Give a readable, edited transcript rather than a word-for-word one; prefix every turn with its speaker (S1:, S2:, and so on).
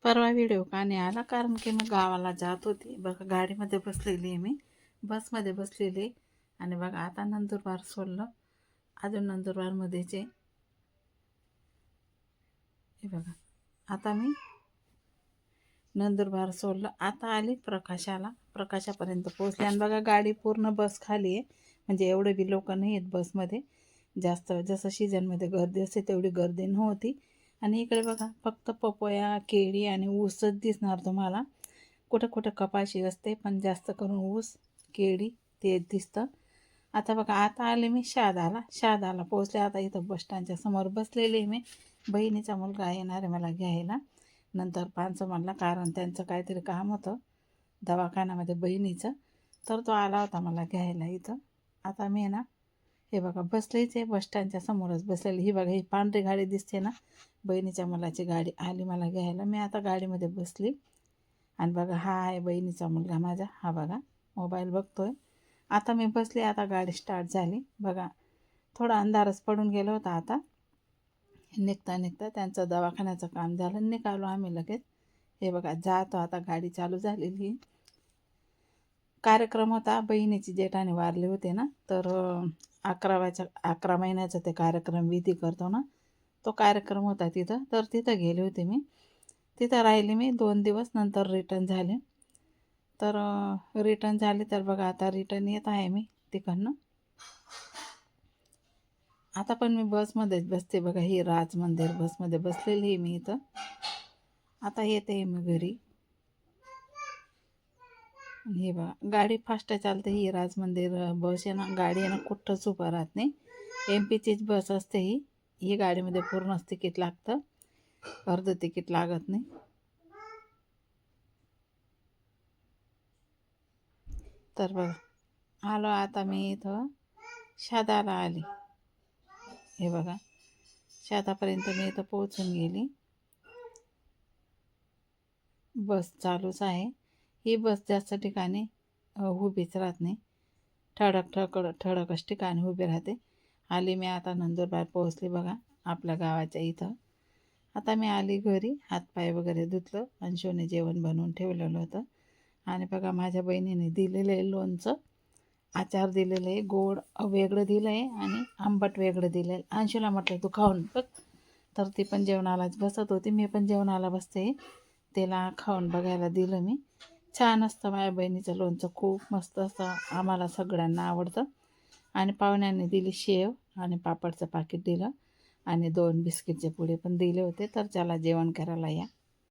S1: परवा व्हिडिओ का नाही आला कारण की मी गावाला जात होती बघा. गाडीमध्ये बसलेली आहे मी, बसमध्ये बसलेली. आणि बघा आता नंदुरबार सोडलं, अजून नंदुरबारमध्येच आहे. हे बघा आता मी नंदुरबार सोडलं, आता आली प्रकाशापर्यंत पोहोचले. आणि बघा गाडी पूर्ण बस खाली आहे, म्हणजे एवढे बी लोक नाही आहेत बसमध्ये जास्त. जसं सीझनमध्ये गर्दी असते तेवढी गर्दी नव्हती. आणि इकडे बघा फक्त पपया, केळी आणि ऊसच दिसणार तुम्हाला. कुठं कुठं कपाशी असते, पण जास्त करून ऊस, केळी ते दिसतं. आता बघा आता आले मी शहादाला पोहोचले. आता इथं बसस्टँडच्या समोर बसलेले मी. बहिणीचा मुलगा येणार आहे मला घ्यायला नंतर म्हणला, कारण त्यांचं काहीतरी काम होतं दवाखान्यामध्ये बहिणीचं, तर तो आला होता मला घ्यायला इथं. आता मी ना हे बघा बसलेच आहे, बसस्टँडच्या समोरच बसलेली. ही बघा ही पांढरी गाडी दिसते ना, बहिणीच्या मुलाची गाडी आली मला घ्यायला. मी आता गाडीमध्ये बसली. आणि बघा हा आहे बहिणीचा मुलगा माझा, हा बघा मोबाईल बघतोय. आता मी बसले, आता गाडी स्टार्ट झाली. बघा थोडा अंधारच पडून गेला होता. आता निघता त्यांचं दवाखान्याचं काम झालं, निघालो आम्ही लगेच. हे बघा जातो आता, गाडी चालू झालेली. कार्यक्रम होता, बहिणीची जेठाने वारले होते ना, तर 11 महिन्याचा ते कार्यक्रम विधी करतो ना, तो कार्यक्रम होता तिथं. तर तिथं गेले होते मी, तिथं राहिले मी 2 दिवस. नंतर रिटर्न झाले. तर रिटर्न झाले तर बघा आता रिटर्न येत आहे मी तिकडनं. आता पण मी बसमध्येच बसते बघा, ही राज मंदिर बसमध्ये बसलेली आहे मी इथं. आता येते मी घरी. हे बघा गाडी फास्ट चालते. ही राज मंदिर बस आहे ना, गाडी आहे ना कुठंच उभं राहत नाही. MP चीच बस असते ही गाडीमध्ये पूर्णच तिकीट लागतं, अर्ध तिकीट लागत नाही. तर बघा आलो आता मी इथं शहादाला आली. हे बघा शहादापर्यंत मी इथं पोहोचून गेली. बस चालूच आहे. ही बस जास्त ठिकाणी उभीच राहत नाही, ठळकच ठिकाणी उभी राहते. आली मी आता नंदुरबार पोहोचली बघा आपल्या गावाच्या इथं. आता मी आली घरी, हातपाय वगैरे धुतलं, अंशूने जेवण बनवून ठेवलेलं होतं. आणि बघा माझ्या बहिणीने दिलेलं आहे लोणचं, आचार दिलेलं आहे, गोड वेगळं दिलं आहे आणि आंबट वेगळं दिलं आहे. अंशूला म्हटलं तू खाऊन बघ, तर ती पण जेवणालाच बसत होती. मी पण जेवणाला बसते, तिला खाऊन बघायला दिलं मी. छान असतं माझ्या बहिणीचं लोणचं, खूप मस्त असतं, आम्हाला सगळ्यांना आवडतं. आणि पाहुण्यांनी दिली शेव आणि पापडचं पाकिट दिलं आणि 2 बिस्किटचे पुडे पण दिले होते. तर चला जेवण करायला या.